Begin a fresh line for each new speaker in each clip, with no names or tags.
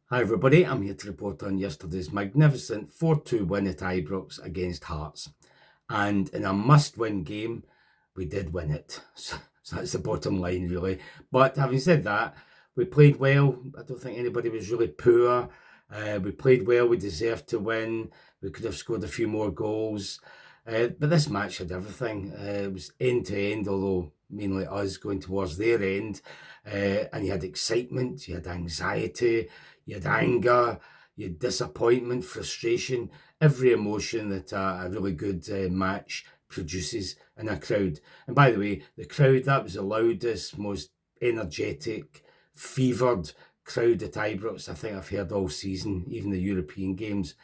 Hi everybody, I'm here to report on yesterday's magnificent 4-2 win at Ibrox against Hearts. And in a must-win game, we did win it. So that's the bottom line, really. But having said that, we played well. I don't think anybody was really poor. We played well. We deserved to win. We could have scored a few more goals. But this match had everything. It was end to end, although mainly us going towards their end. And you had excitement, you had anxiety, you had anger, you had disappointment, frustration, every emotion that a really good match produces in a crowd. And by the way, the crowd, that was the loudest, most energetic, fevered crowd at Ibrox I think I've heard all season. Even the European games,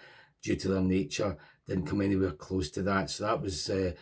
due to their nature, didn't come anywhere close to that. So that was a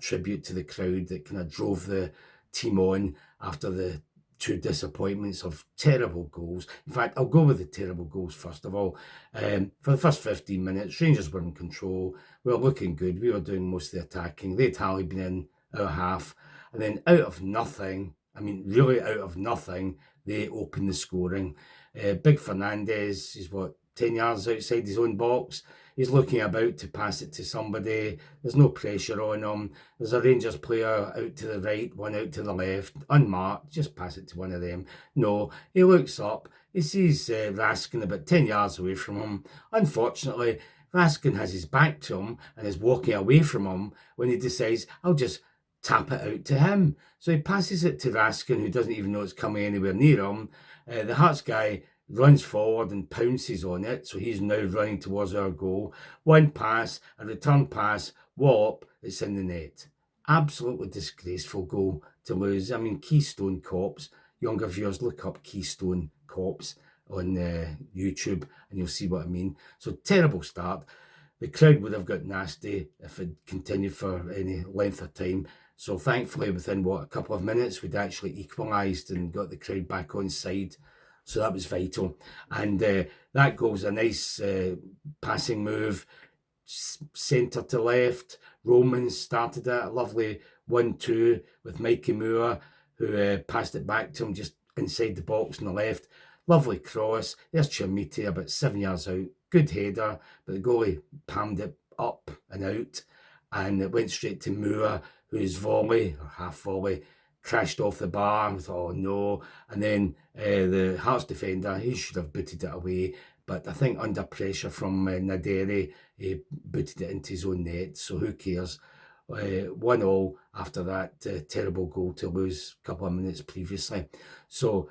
tribute to the crowd that kind of drove the team on after the two disappointments of terrible goals. In fact, I'll go with the terrible goals first of all. For the first 15 minutes, Rangers were in control. We were looking good. We were doing most of the attacking. They'd hardly been in our half. And then out of nothing, I mean, really out of nothing, they opened the scoring. Big Fernandez is 10 yards outside his own box. He's looking about to pass it to somebody. There's no pressure on him. There's a Rangers player out to the right, one out to the left, unmarked. Just pass it to one of them. No, he looks up. He sees Raskin about 10 yards away from him. Unfortunately, Raskin has his back to him and is walking away from him when he decides, I'll just tap it out to him. So he passes it to Raskin, who doesn't even know it's coming anywhere near him. The Hearts guy runs forward and pounces on it, so he's now running towards our goal. One pass, a return pass, wallop, it's in the net. Absolutely disgraceful goal to lose. I mean, Keystone Cops, younger viewers, look up Keystone Cops on YouTube and you'll see what I mean. So terrible start. The crowd would have got nasty if it continued for any length of time. So thankfully, within a couple of minutes, we'd actually equalised and got the crowd back on side. So that was vital. And that goes a nice passing move, centre to left. Romans started it, a lovely 1-2 with Mikey Moore, who passed it back to him just inside the box on the left. Lovely cross. There's Chermiti about 7 yards out. Good header, but the goalie palmed it up and out, and it went straight to Moore, whose volley, or half volley, crashed off the bar. I thought, oh no. And then the Hearts defender, he should have booted it away. But I think under pressure from Naderi, he booted it into his own net. So who cares? 1-1 after that terrible goal to lose a couple of minutes previously. So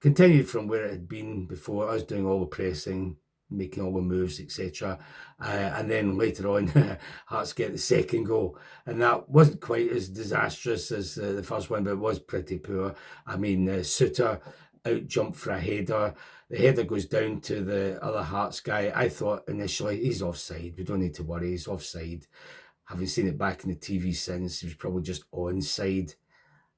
continued from where it had been before. I was doing all the pressing, making all the moves, etc. And then later on, Hearts get the second goal. And that wasn't quite as disastrous as the first one, but it was pretty poor. I mean, Suter out jumped for a header. The header goes down to the other Hearts guy. I thought initially, he's offside. We don't need to worry, he's offside. Having seen it back in the TV since, he was probably just onside.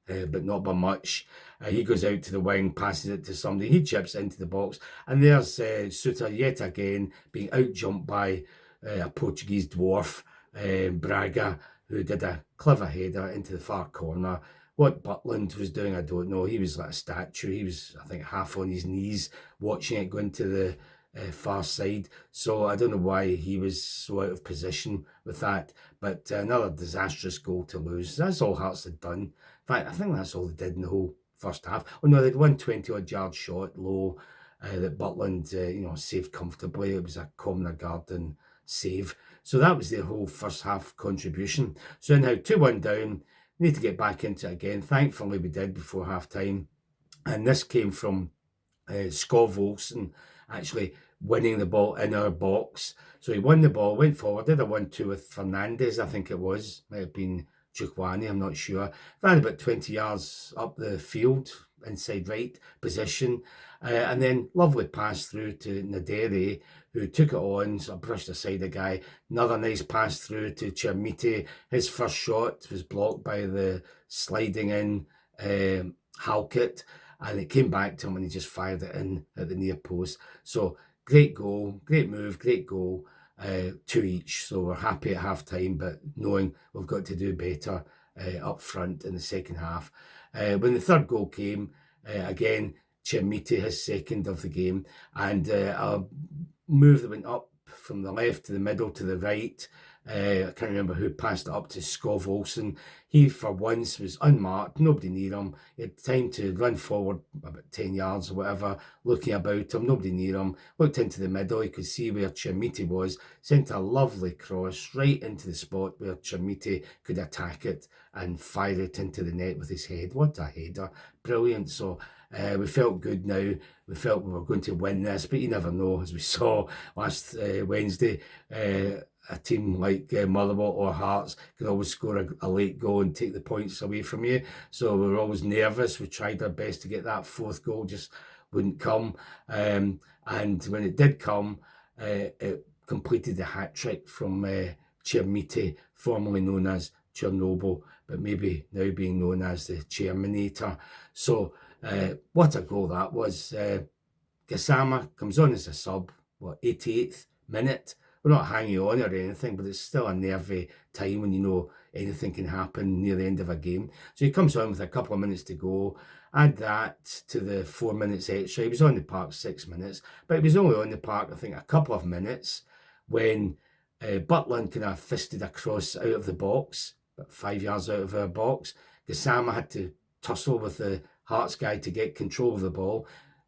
But not by much. He goes out to the wing, passes it to somebody. He chips into the box, and there's Suter yet again being out-jumped by a Portuguese dwarf, Braga, who did a clever header into the far corner. What Butland was doing, I don't know. He was like a statue. He was, I think, half on his knees watching it go into the far side. So I don't know why he was so out of position with that. But another disastrous goal to lose. That's all Hearts had done. In fact, I think that's all they did in the whole first half. Oh no, they'd won 20-odd yard shot low that Butland, saved comfortably. It was a Commoner Garden save. So that was their whole first half contribution. So anyhow, 2-1 down. Need to get back into it again. Thankfully, we did before half time. And this came from Skov Olsen actually winning the ball in our box. So he won the ball, went forward, did a 1-2 with Fernandez, I think it was. Might have been Chukwani, I'm not sure. Ran about 20 yards up the field, inside right position. And then lovely pass through to Naderi, who took it on, sort of brushed aside a guy. Another nice pass through to Chermiti. His first shot was blocked by the sliding in Halkett, and it came back to him and he just fired it in at the near post. So great goal, great move, great goal, 2 each. So we're happy at half time, but knowing we've got to do better up front in the second half. When the third goal came, again, Chermiti, his second of the game, and a move that went up from the left to the middle to the right. I can't remember who passed it up to Skov Olsen. He, for once, was unmarked, nobody near him. He had time to run forward about 10 yards or whatever, looking about him, nobody near him. Looked into the middle, he could see where Chermiti was, sent a lovely cross right into the spot where Chermiti could attack it and fire it into the net with his head. What a header. Brilliant. So we felt good now. We felt we were going to win this, but you never know. As we saw last Wednesday, a team like Motherwell or Hearts can always score a late goal and take the points away from you. So we were always nervous. We tried our best to get that fourth goal, just wouldn't come. And when it did come, it completed the hat-trick from Chermiti, formerly known as Chernobyl, but maybe now being known as the Cherminator. So what a goal that was. Gassama comes on as a sub, 88th minute. We're not hanging on or anything, but it's still a nervy time when you know anything can happen near the end of a game. So he comes on with a couple of minutes to go. Add that to the 4 minutes extra. He was on the park 6 minutes, but he was only on the park, I think, a couple of minutes when Butland kind of fisted a cross out of the box, about 5 yards out of our box. Gassama had to tussle with the Hearts guy to get control of the ball,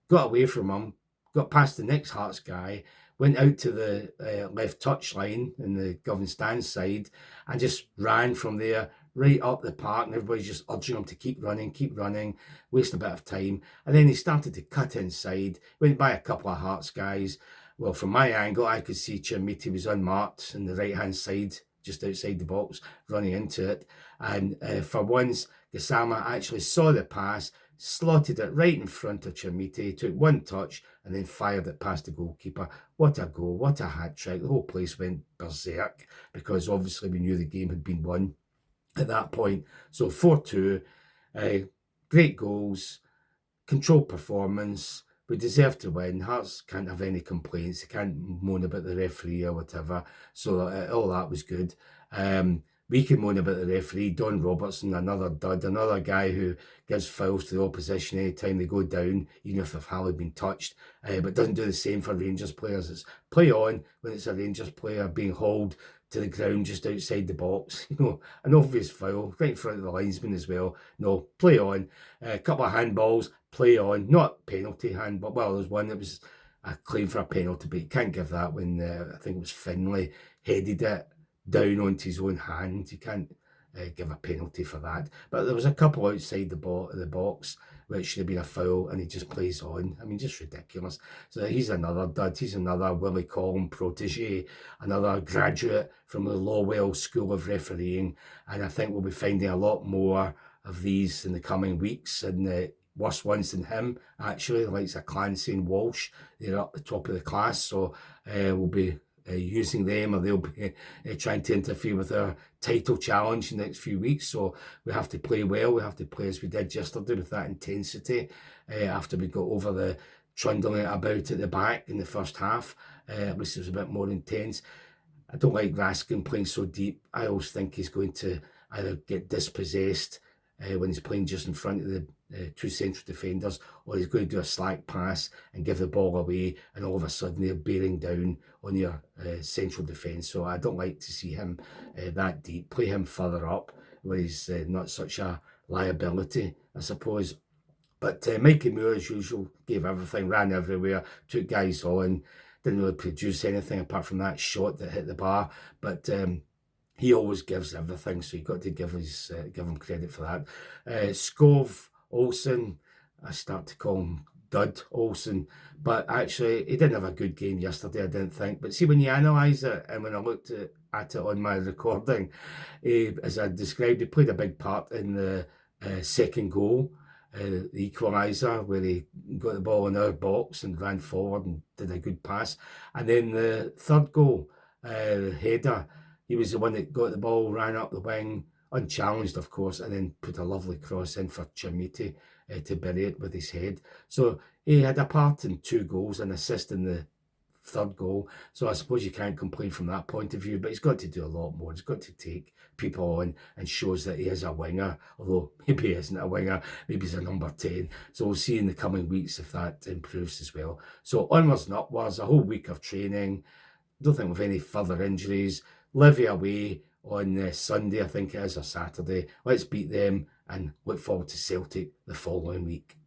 got away from him, got past the next Hearts guy, went out to the left touchline in the Govan stand side and just ran from there right up the park, and everybody's just urging him to keep running, waste a bit of time. And then he started to cut inside, went by a couple of Hearts guys. Well, from my angle, I could see Chermiti was unmarked on the right-hand side, just outside the box, running into it. And for once, Gassama actually saw the pass, slotted it right in front of Chermiti, took one touch, and then fired it past the goalkeeper. What a goal, what a hat-trick. The whole place went berserk, because obviously we knew the game had been won at that point. So 4-2, great goals, controlled performance. We deserve to win. Hearts can't have any complaints. They can't moan about the referee or whatever. So all that was good. We can moan about the referee, Don Robertson, another dud, another guy who gives fouls to the opposition anytime they go down, even if they've hardly been touched, but doesn't do the same for Rangers players. It's play on when it's a Rangers player being hauled to the ground just outside the box. You know, an obvious foul, right in front of the linesman as well. No, play on. A couple of handballs, play on. Not penalty handball. Well, there's one that was a claim for a penalty, but you can't give that when I think it was Finlay headed it down onto his own hand. You can't give a penalty for that. But there was a couple outside the box which should have been a foul, and he just plays on. I mean, just ridiculous. So he's another dud. He's another Willie Collum protege, another graduate from the Lawwell School of Refereeing, and I think we'll be finding a lot more of these in the coming weeks, and worse ones than him, actually, the likes of Clancy and Walsh. They're up the top of the class, so we'll be using them, or they'll be trying to interfere with our title challenge in the next few weeks. So we have to play well. We have to play as we did yesterday, with that intensity after we got over the trundling about at the back in the first half. At least it was a bit more intense. I don't like Raskin playing so deep. I always think he's going to either get dispossessed when he's playing just in front of the two central defenders, or he's going to do a slack pass and give the ball away, and all of a sudden they're bearing down on your central defence. So I don't like to see him that deep. Play him further up where he's not such a liability, I suppose. But Mikey Moore, as usual, gave everything, ran everywhere, took guys on, didn't really produce anything apart from that shot that hit the bar. But he always gives everything, so you've got to give him credit for that. Skov Olsen, I start to call him Dud Olsen, but actually he didn't have a good game yesterday, I didn't think. But see, when you analyse it, and when I looked at it on my recording, as I described, he played a big part in the second goal, the equaliser, where he got the ball in our box and ran forward and did a good pass. And then the third goal, the header, he was the one that got the ball, ran up the wing, unchallenged, of course, and then put a lovely cross in for Chermiti to bury it with his head. So he had a part in 2 goals, an assist in the third goal. So I suppose you can't complain from that point of view, but he's got to do a lot more. He's got to take people on and shows that he is a winger, although maybe he isn't a winger, maybe he's a number 10. So we'll see in the coming weeks if that improves as well. So onwards and upwards, a whole week of training. Don't think we've any further injuries. Livy away on Sunday, I think it is, or Saturday. Let's beat them and look forward to Celtic the following week.